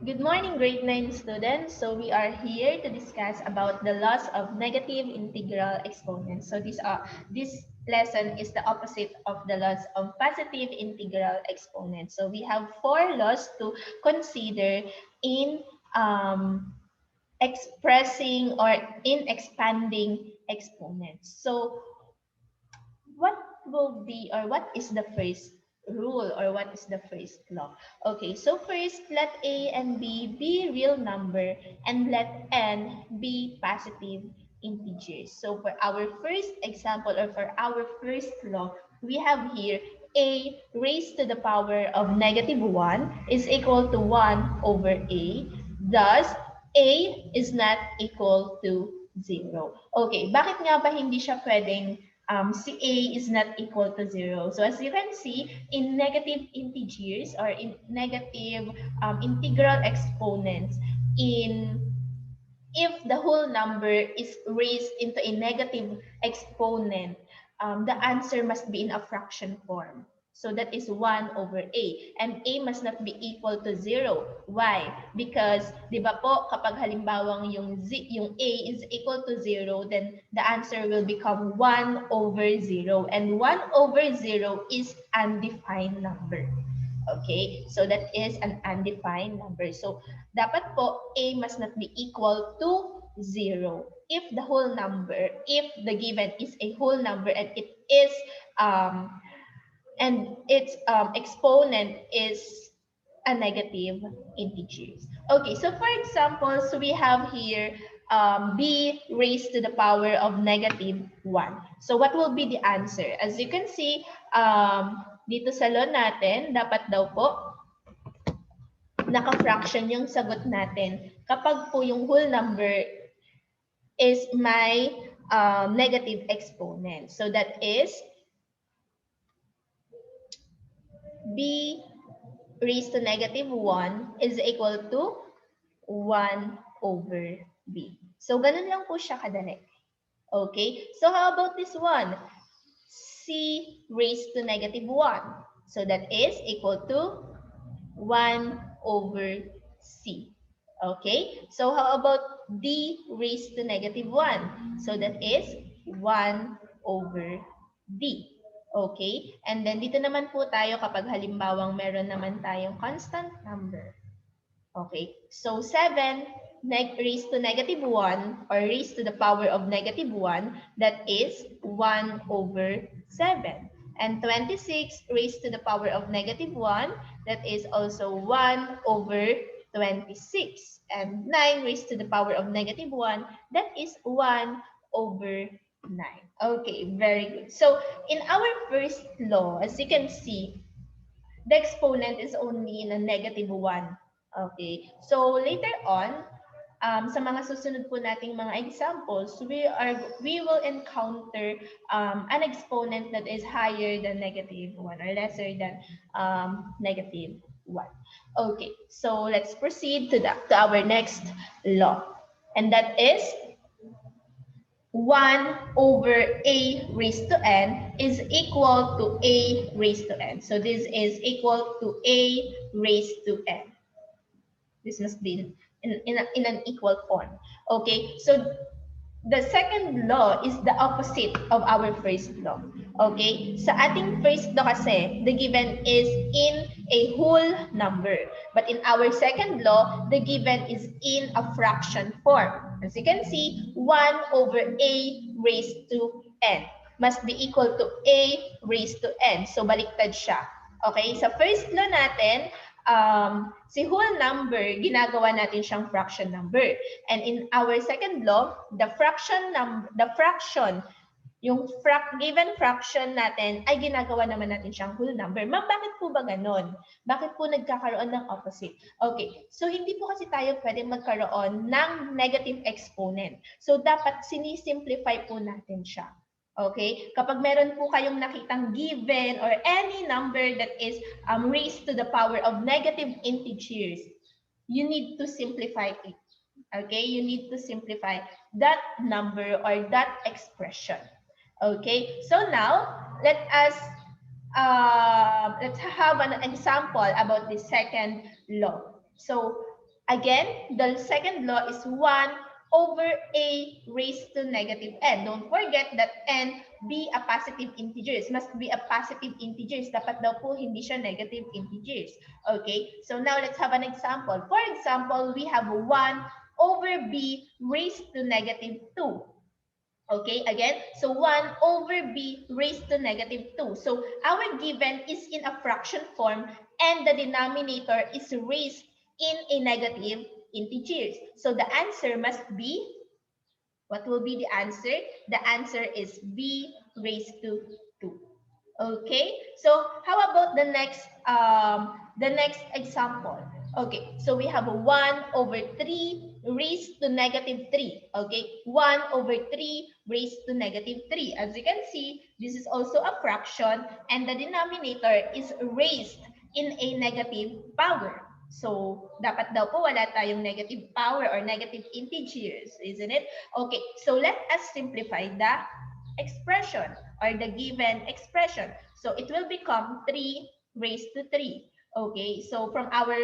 Good morning, grade 9 students. So we are here to discuss about the laws of negative integral exponents. So this lesson is the opposite of the laws of positive integral exponents. So we have four laws to consider in expressing or in expanding exponents. So what will be or what is the first rule or what is the first law? Okay, so first let A and B be real number and let N be positive integers. So for our first example or for our first law, we have here A raised to the power of -1 is equal to 1 over A. Thus, A is not equal to 0. Okay, bakit nga ba hindi siya pwedeng si A is not equal to 0. So as you can see, in negative integers or in negative integral exponents, in if the whole number is raised into a negative exponent, the answer must be in a fraction form. So that is 1 over A. And A must not be equal to 0. Why? Because, di ba po, kapag halimbawang yung A is equal to 0, then the answer will become 1 over 0. And 1 over 0 is undefined number. Okay? So that is an undefined number. So dapat po A must not be equal to 0 if the whole number, if the given is a whole number and it is and its exponent is a negative integer. Okay, so for example, so we have here b raised to the power of -1. So what will be the answer? As you can see, dito sa law natin, dapat daw po naka-fraction yung sagot natin kapag po yung whole number is my negative exponent. So that is b raised to -1 is equal to 1 over b. So ganun lang po siya kadali. Okay? So how about this one? C raised to -1. So that is equal to 1 over C. Okay? So how about D raised to -1? So that is 1 over D. Okay? And then dito naman po tayo kapag halimbawang meron naman tayong constant number. Okay? So 7 raised to -1 or raised to the power of -1, that is 1 over 7. And 26 raised to the power of -1, that is also 1 over 26. And 9 raised to the power of -1, that is 1 over 9. Okay, very good. So in our first law, as you can see, the exponent is only in a -1. Okay, so later on, sa mga susunod po nating mga examples, we will encounter an exponent that is higher than -1 or lesser than -1. Okay, so let's proceed to our next law, and that is 1 over a raised to n is equal to a raised to n. So this is equal to a raised to n. This must be in an equal form. Okay, so the second law is the opposite of our first law. Okay, sa ating first law kasi, the given is in a whole number. But in our second law, the given is in a fraction form. As you can see, 1 over a raised to n must be equal to a raised to n. So baliktad siya. Okay, sa first law natin, si whole number, ginagawa natin siyang fraction number. And in our second law, yung given fraction natin ay ginagawa naman natin siyang whole number. Ma'am, bakit po ba ganon? Bakit po nagkakaroon ng opposite? Okay, so hindi po kasi tayo pwede magkaroon ng negative exponent. So dapat sinisimplify po natin siya. Okay? Kapag meron po kayong nakitang given or any number that is raised to the power of negative integers, you need to simplify it. Okay? You need to simplify that number or that expression. Okay? So now, let's have an example about the second law. So Again, the second law is 1 over a raised to negative n. Don't forget that n be a positive integers. Must be a positive integers. Dapat daw po hindi siya negative integers. Okay, so now let's have an example. For example, we have 1 over b raised to negative 2. Okay, again, so 1 over b raised to negative 2. So our given is in a fraction form and the denominator is raised in a negative integers. So the answer must be, what will be the answer? The answer is b raised to 2. Okay, so how about the next example? Okay, so we have a 1 over 3 raised to negative 3. Okay, 1 over 3 raised to negative 3. As you can see, this is also a fraction and the denominator is raised in a negative power. So, dapat daw po wala tayong negative power or negative integers, isn't it? Okay, so let us simplify the expression or the given expression. So it will become 3 raised to 3. Okay, so from our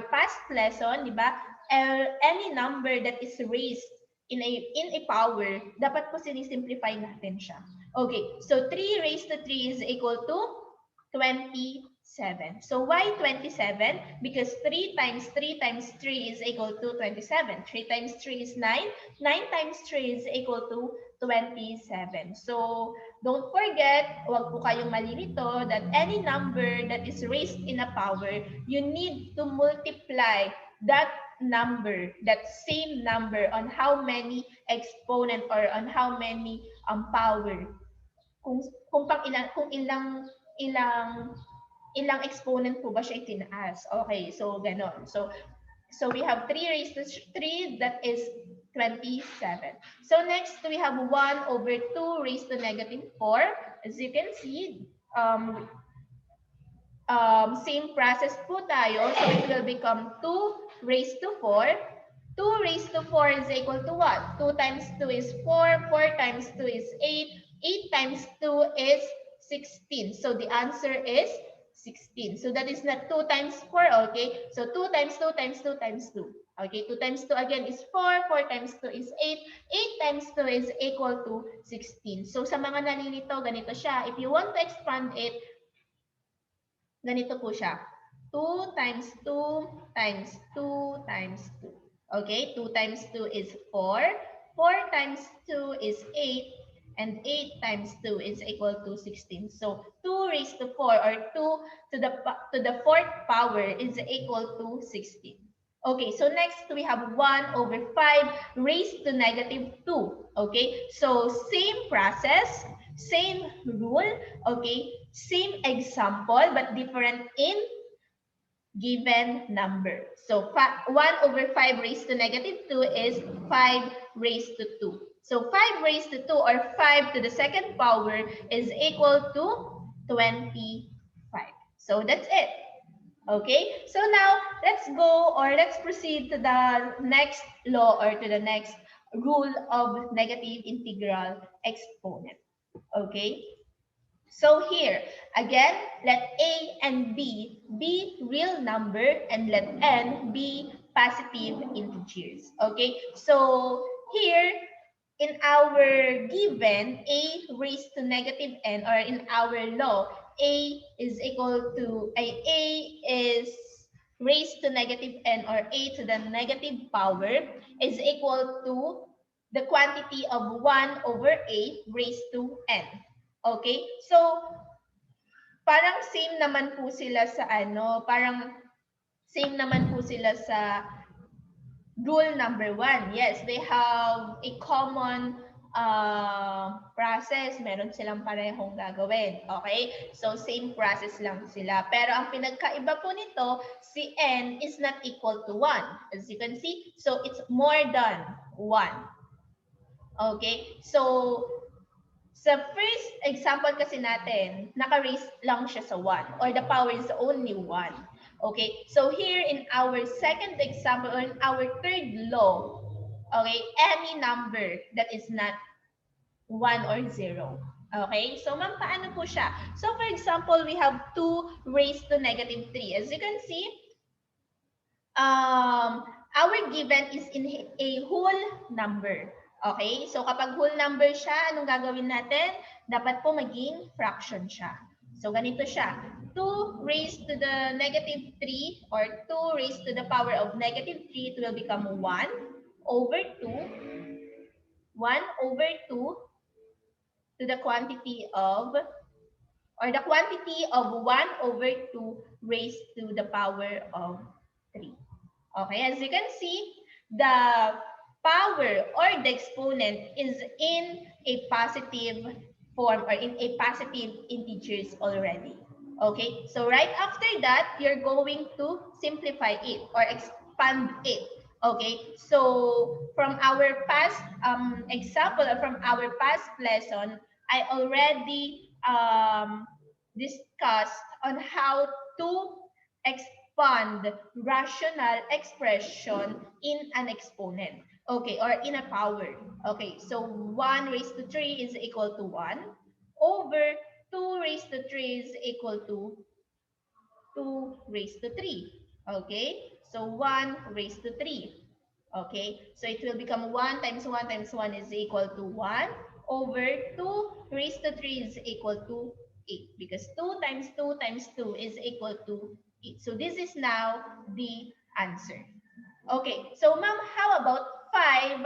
past lesson, di ba? Any number that is raised in a power, dapat po sinisimplify natin siya. Okay, so 3 raised to 3 is equal to 27. So why 27? Because 3 times 3 times 3 is equal to 27. 3 times 3 is 9. 9 times 3 is equal to 27. So don't forget, huwag po kayong malilito that any number that is raised in a power, you need to multiply that number, that same number on how many exponent or on how many power. Kung ilang exponent po ba siya itinaas. Okay, so ganon. So we have 3 raised to 3, that is 27. So next, we have 1 over 2 raised to negative 4. As you can see, same process po tayo. So it will become 2 raised to 4. 2 raised to 4 is equal to what? 2 times 2 is 4. 4 times 2 is 8. 8 times 2 is 16. So the answer is 16. So that is not 2 times 4, okay? So 2 times 2 times 2 times 2. Okay, 2 times 2 again is 4. 4 times 2 is 8. 8 times 2 is equal to 16. So sa mga nalilito, ganito siya. If you want to expand it, ganito po siya. 2 times 2 times 2 times 2. Okay, 2 times 2 is 4. 4 times 2 is 8. And 8 times 2 is equal to 16. So 2 raised to 4 or 2 to the fourth power is equal to 16. Okay, so next we have 1 over 5 raised to negative 2. Okay, so same process, same rule, okay, same example but different in given number. So 1 over 5 raised to negative 2 is 5 raised to 2. So 5 raised to 2 or 5 to the second power is equal to 25. So that's it. Okay, so now let's go or let's proceed to the next law or to the next rule of negative integral exponent. Okay, so here, again, let A and B be real number and let N be positive integers. Okay, so here, in our given, A raised to negative N, or in our law, A is equal to, A is raised to negative N or A to the negative power is equal to the quantity of 1 over A raised to N. Okay? So, parang same naman po sila sa parang same naman po sila sa rule number 1. Yes, they have a common process. Meron silang parehong gagawin. Okay? So, same process lang sila. Pero ang pinagkaiba po nito, si N is not equal to 1. As you can see, so it's more than 1. Okay? So, sa first example kasi natin, naka-raise lang siya sa 1 or the power is only 1. Okay, so here in our second example or in our third law, okay, any number that is not 1 or 0. Okay, so ma'am, paano po siya? So for example, we have 2 raised to negative 3. As you can see, our given is in a whole number. Okay? So kapag whole number siya, anong gagawin natin? Dapat po maging fraction siya. So ganito siya. 2 raised to the negative 3 or 2 raised to the power of negative 3, it will become 1 over 2. 1 over 2 to the quantity of, or the quantity of 1 over 2 raised to the power of 3. Okay, as you can see, the power or the exponent is in a positive form or in a positive integers already. Okay, so right after that, you're going to simplify it or expand it. Okay, so from our past example or from our past lesson, I already discussed on how to expand rational expression in an exponent. Okay, or in a power. Okay, so 1 raised to 3 is equal to 1 over 2 raised to 3 is equal to 2 raised to 3. Okay, so 1 raised to 3. Okay, so it will become 1 times 1 times 1 is equal to 1 over 2 raised to 3 is equal to 8 because 2 times 2 times 2 is equal to 8. So this is now the answer. Okay, so ma'am, how about 5?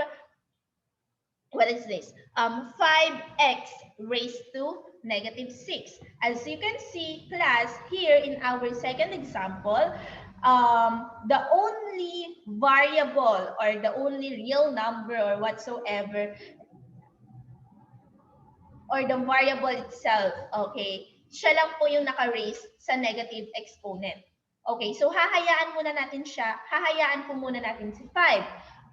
What is this? 5x raised to negative 6. As you can see, class, here in our second example, the only variable or the only real number or whatsoever or the variable itself, okay, siya lang po yung naka-raise sa negative exponent. Okay, so hahayaan po muna natin si 5.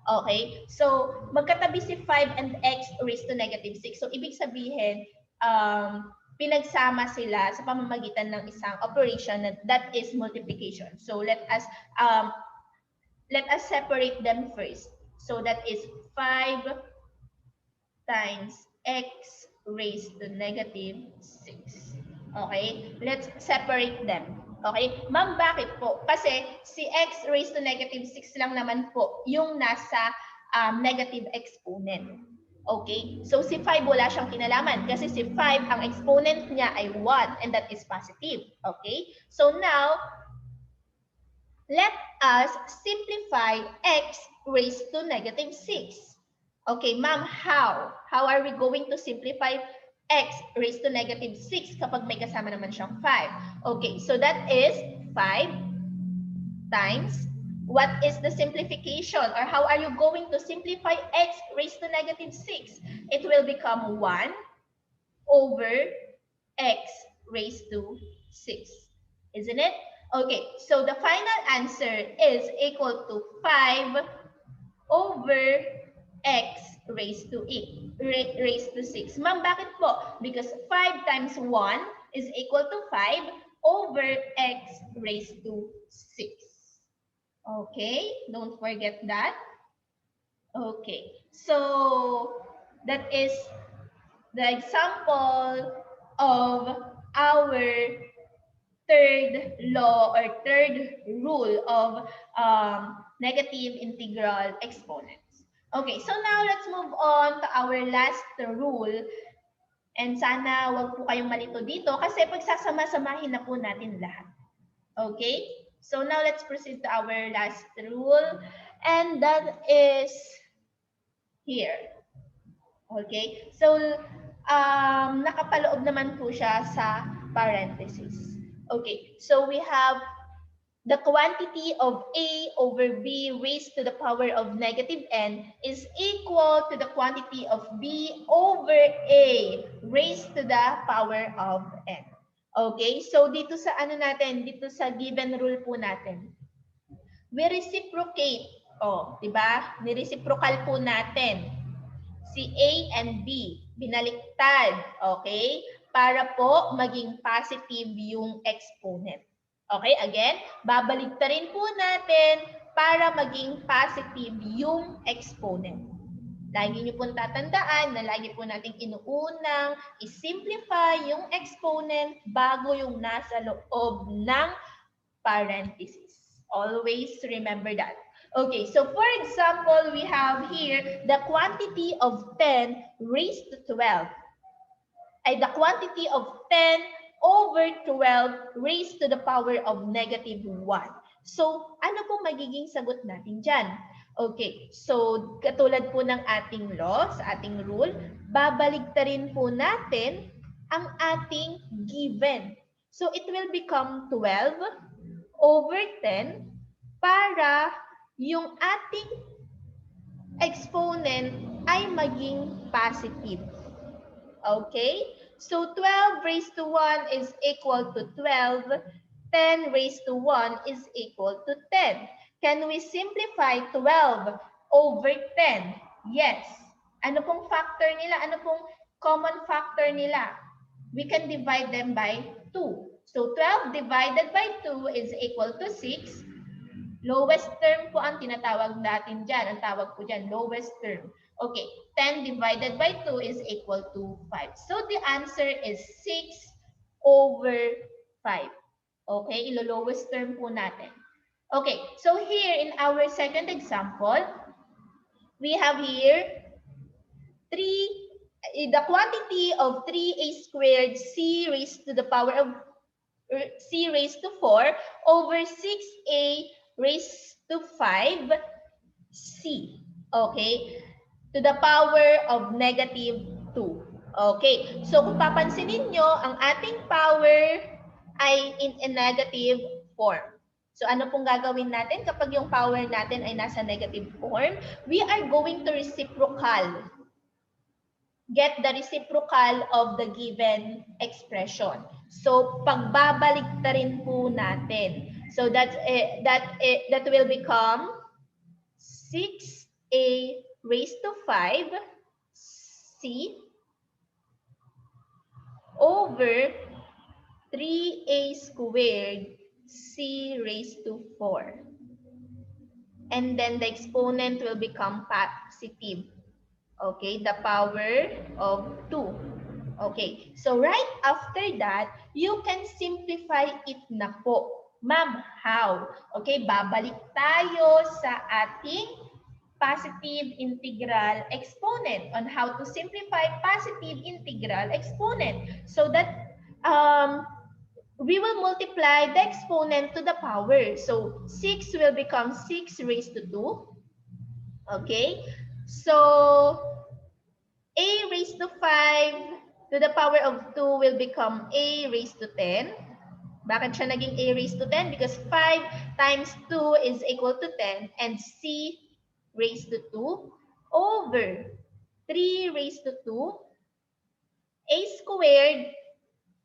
Okay, so magkatabi si 5 and x raised to negative 6. So ibig sabihin, pinagsama sila sa pamamagitan ng isang operation that is multiplication. So let us separate them first. So that is 5 times x raised to negative 6. Okay? Let's separate them. Okay? Ma'am, bakit po? Kasi si x raised to negative 6 lang naman po yung nasa negative exponent. Okay? So si 5 wala siyang kinalaman kasi si 5 ang exponent niya ay 1 and that is positive. Okay? So now, let us simplify x raised to negative 6. Okay, ma'am, how? How are we going to simplify x raised to negative 6 kapag may kasama naman siyang 5? Okay, so that is 5 times, what is the simplification? Or how are you going to simplify x raised to negative 6? It will become 1 over x raised to 6. Isn't it? Okay, so the final answer is equal to 5 over x raised to 6. Ma'am, bakit po? Because 5 times 1 is equal to 5 over x raised to 6. Okay, don't forget that. Okay, so that is the example of our third law or third rule of negative integral exponents. Okay, so now let's move on to our last rule. And sana wag po kayong malito dito kasi pagsasama-samahin na po natin lahat. Okay? So now let's proceed to our last rule. And that is here. Okay? So, nakapaloob naman po siya sa parenthesis. Okay, so we have the quantity of A over B raised to the power of negative n is equal to the quantity of B over A raised to the power of n. Okay, so dito sa dito sa given rule po natin, we reciprocate. Oh, di ba? Ni-reciprocal po natin si A and B. Binaliktad. Okay? Para po maging positive yung exponent. Okay, again, babaliktarin po natin para maging positive yung exponent. Lagi nyo pong tatandaan na lagi po natin inuunang i-simplify yung exponent bago yung nasa loob ng parenthesis. Always remember that. Okay, so for example, we have here the quantity of 10 raised to 12. Ay the quantity of 10 over 12 raised to the power of negative 1. So, ano po magiging sagot natin dyan? Okay, so katulad po ng ating law, sa ating rule, babaligtarin po natin ang ating given. So, it will become 12 over 10 para yung ating exponent ay maging positive. Okay? So 12 raised to 1 is equal to 12. 10 raised to 1 is equal to 10. Can we simplify 12 over 10? Yes. Ano pong factor nila? Ano pong common factor nila? We can divide them by 2. So 12 divided by 2 is equal to 6. Lowest term po ang tinatawag natin dyan. Ang tawag po dyan, lowest term. Okay, 10 divided by 2 is equal to 5. So the answer is 6 over 5. Okay, ilo-lowest term po natin. Okay, so here in our second example, we have here 3, the quantity of 3a squared c raised to the power of c raised to 4 over 6a raised to 5 c. Okay? To the power of negative 2. Okay. So kung papansinin nyo, ang ating power ay in a negative form. So ano pong gagawin natin kapag yung power natin ay nasa negative form? We are going to get the reciprocal of the given expression. So pagbabalik-ta-rin po natin. So that will become 6a raised to 5 c over 3a squared c raised to 4. And then the exponent will become positive. Okay, the power of 2. Okay, so right after that, you can simplify it na po. Ma'am, how? Okay, babalik tayo sa ating positive integral exponent on how to simplify positive integral exponent. So that we will multiply the exponent to the power. So 6 will become 6 raised to 2. Okay, so a raised to 5 to the power of 2 will become a raised to 10. Bakit siya naging a raised to 10? Because 5 times 2 is equal to 10 and c raised to 2 over 3 raised to 2. A squared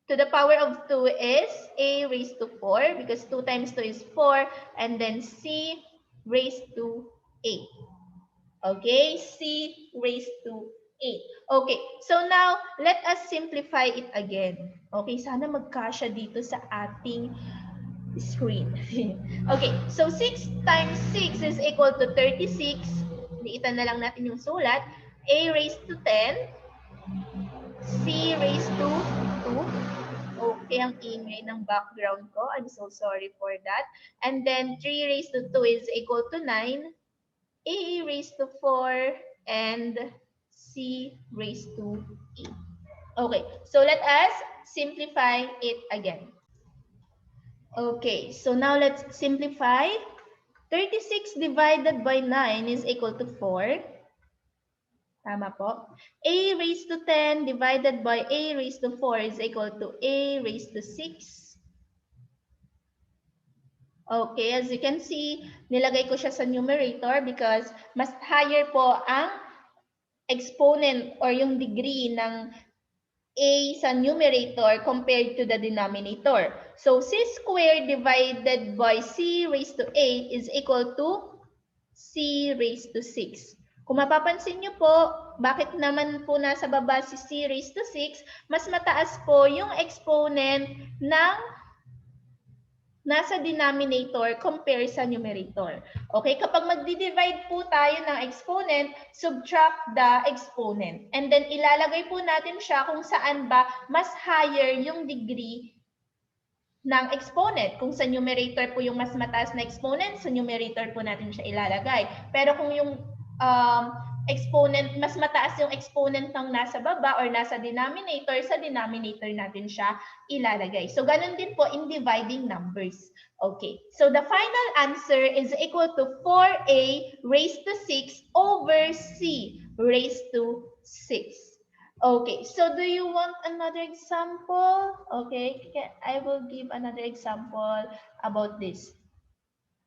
to the power of 2 is a raised to 4 because 2 times 2 is 4 and then c raised to 8. Okay, c raised to 8. Okay, so now, let us simplify it again. Okay, sana magkasya dito sa ating screen. Okay, so 6 times 6 is equal to 36. Liitan na lang natin yung sulat. A raised to 10. C raised to 2. Okay, ang ingay ng background ko. I'm so sorry for that. And then 3 raised to 2 is equal to 9. A raised to 4 and C raised to 8. Okay, so let us simplify it again. Okay, so now let's simplify. 36 divided by 9 is equal to 4. Tama po. A raised to 10 divided by A raised to 4 is equal to A raised to 6. Okay, as you can see, nilagay ko siya sa numerator because mas higher po ang exponent or yung degree ng a sa numerator compared to the denominator. So, c squared divided by c raised to 8 is equal to c raised to 6. Kung mapapansin nyo po, bakit naman po nasa baba si c raised to 6? Mas mataas po yung exponent ng nasa denominator compare sa numerator. Okay, kapag magdi-divide po tayo ng exponent, subtract the exponent. And then ilalagay po natin siya kung saan ba mas higher yung degree ng exponent. Kung sa numerator po yung mas mataas na exponent, sa numerator po natin siya ilalagay. Pero kung yung exponent, mas mataas yung exponent ng nasa baba or nasa denominator, sa denominator natin siya ilalagay. So, ganun din po in dividing numbers. Okay. So, the final answer is equal to 4a raised to 6 over c raised to 6. Okay, so do you want another example? Okay, I will give another example about this.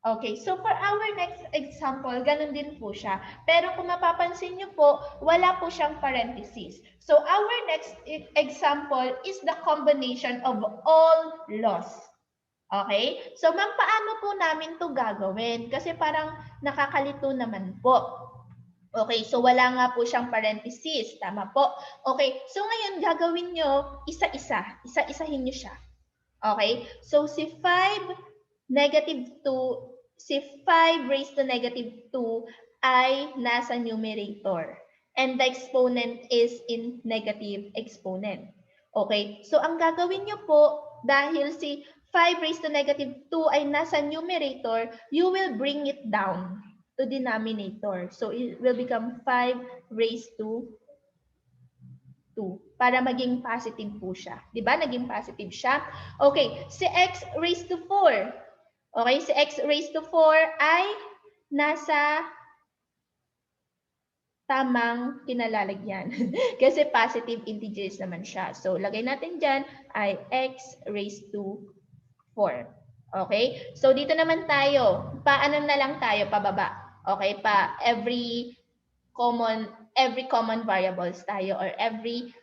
Okay, so for our next example, ganun din po siya. Pero kung mapapansin niyo po, wala po siyang parentheses. So our next example is the combination of all laws. Okay? So ma'am, paano po namin to gagawin? Kasi parang nakakalito naman po. Okay, so wala nga po siyang parenthesis. Tama po. Okay, so ngayon gagawin nyo isa-isa. Isa-isahin nyo siya. Okay, so si 5 negative 2, si 5 raised to negative 2 ay nasa numerator. And the exponent is in negative exponent. Okay, so ang gagawin nyo po, dahil si 5 raised to negative 2 ay nasa numerator, you will bring it down to denominator. So it will become 5 raised to 2 para maging positive po siya. 'Di ba? Naging positive siya. Okay, si x raised to 4. Okay, si x raised to 4 ay nasa tamang kinalalagyan. Kasi positive integers naman siya. So, lagay natin dyan ay x raised to 4. Okay? So, dito naman tayo. Paano na lang tayo pababa? Okay? Every common variables tayo or every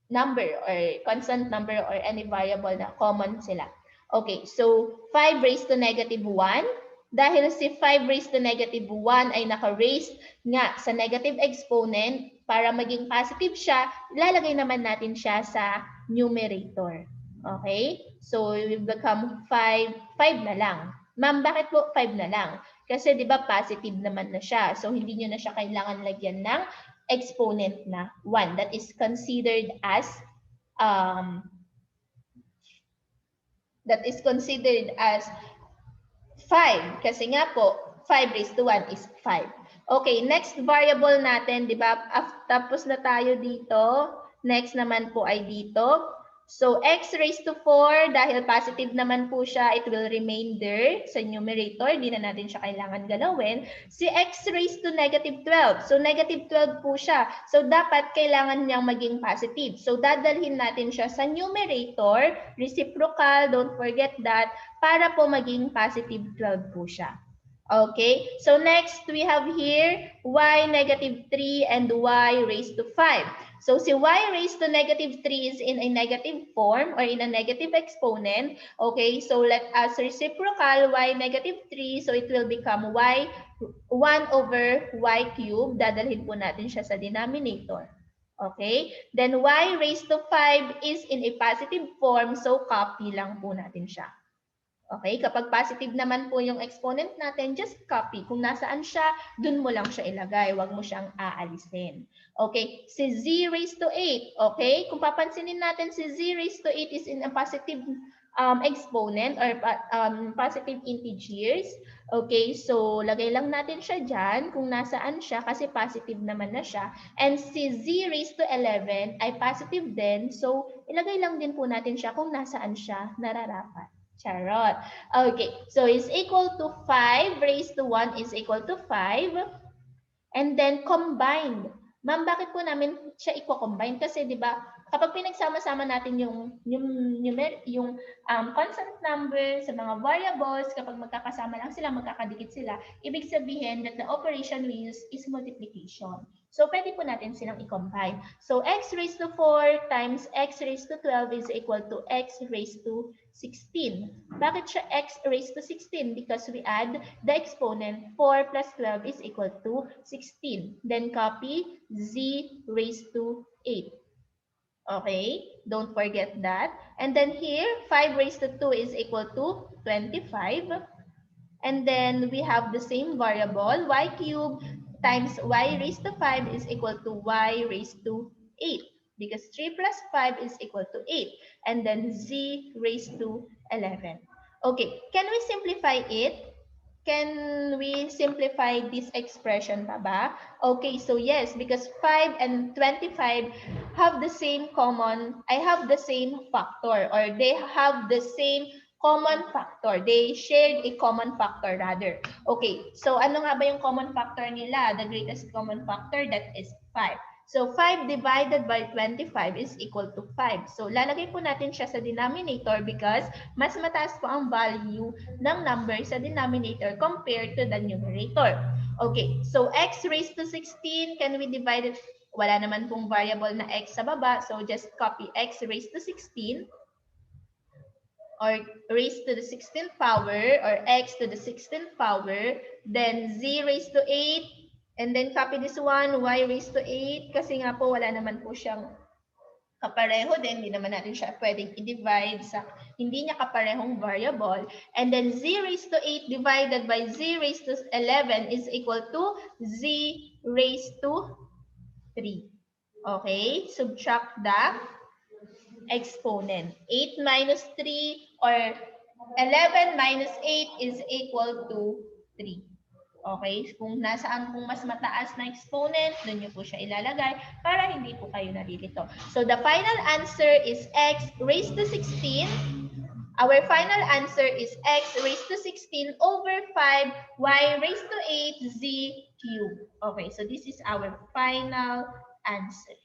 number or constant number or any variable na common sila. Okay, so 5 raised to negative 1. Dahil si 5 raised to negative 1 ay naka-raised nga sa negative exponent, para maging positive siya, ilalagay naman natin siya sa numerator. Okay? So, it will become 5 na lang. Ma'am, bakit po 5 na lang? Kasi 'di ba positive naman na siya. So, hindi niyo na siya kailangan lagyan ng exponent na 1. That is considered as 5 kasi nga po 5 raised to 1 is 5. Okay, next variable natin, 'di ba? Tapos na tayo dito. Next naman po ay dito. So x raised to 4, dahil positive naman po siya, it will remain there sa numerator. Hindi na natin siya kailangan galawin. Si x raised to negative 12. So negative 12 po siya. So dapat kailangan niyang maging positive. So dadalhin natin siya sa numerator, reciprocal, don't forget that, para po maging positive 12 po siya. Okay, so next we have here y negative 3 and y raised to 5. So si y raised to negative 3 is in a negative form or in a negative exponent. Okay, so let us reciprocal y negative 3. So it will become y 1 over y cubed. Dadalhin po natin siya sa denominator. Okay, then y raised to 5 is in a positive form. So copy lang po natin siya. Okay, kapag positive naman po yung exponent natin, just copy. Kung nasaan siya, dun mo lang siya ilagay. Huwag mo siyang aalisin. Okay, si z raised to 8. Okay, kung papansinin natin, si z raised to 8 is in a positive exponent or positive integers. Okay, so lagay lang natin siya dyan kung nasaan siya kasi positive naman na siya. And si z raised to 11 ay positive din. So ilagay lang din po natin siya kung nasaan siya nararapat. Charot. Okay, so is equal to 5 raised to 1 is equal to 5. And then combined. Ma'am, bakit po namin siya i-combine? Kasi 'di ba, kapag pinagsama-sama natin yung constant number sa mga variables, kapag magkakasama lang sila, magkakadikit sila, ibig sabihin that the operation we use is multiplication. So, pwede po natin silang i-combine. So, x raised to 4 times x raised to 12 is equal to x raised to 16. Bakit siya x raised to 16? Because we add the exponent 4 plus 12 is equal to 16. Then copy z raised to 8. Okay, don't forget that. And then here, 5 raised to 2 is equal to 25. And then we have the same variable, y cubed times y raised to 5 is equal to y raised to 8. because 3 plus 5 is equal to 8. And then z raised to 11. Okay, can we simplify it? Can we simplify this expression pa ba? Okay, so yes, because 5 and 25 have the same factor, or they have the same common factor. They shared a common factor rather. Okay, so ano nga ba yung common factor nila? The greatest common factor, that is 5. So 5 divided by 25 is equal to 5. So lalagay po natin siya sa denominator because mas mataas po ang value ng number sa denominator compared to the numerator. Okay, so x raised to 16, can we divide it? Wala naman pong variable na x sa baba, so just copy x raised to 16 or raised to the 16th power or x to the 16th power, then z raised to 8, and then copy this one, y raised to 8, kasi nga po wala naman po siyang kapareho din, hindi naman natin siya pwedeng i-divide sa hindi niya kaparehong variable. And then z raised to 8 divided by z raised to 11 is equal to z raised to 3. Okay, subtract the exponent. 8 minus 3 or 11 minus 8 is equal to 3. Okay? Kung nasaan pong mas mataas na exponent, doon nyo po siya ilalagay para hindi po kayo nalilito. So the final answer is x raised to 16. Our final answer is x raised to 16 over 5 y raised to 8 z cubed. Okay, so this is our final answer.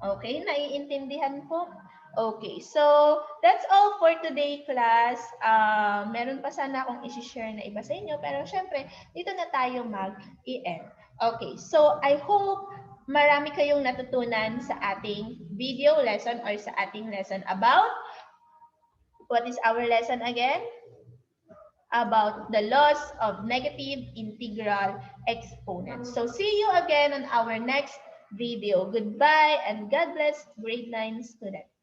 Okay, naiintindihan po? Okay, so that's all for today, class. Meron pa sana akong isi-share na iba sa inyo, pero syempre, dito na tayo mag-i-end. Okay, so I hope marami kayong natutunan sa ating video lesson or sa ating lesson about, what is our lesson again? About the laws of negative integral exponents. So see you again on our next video. Goodbye and God bless grade 9 students.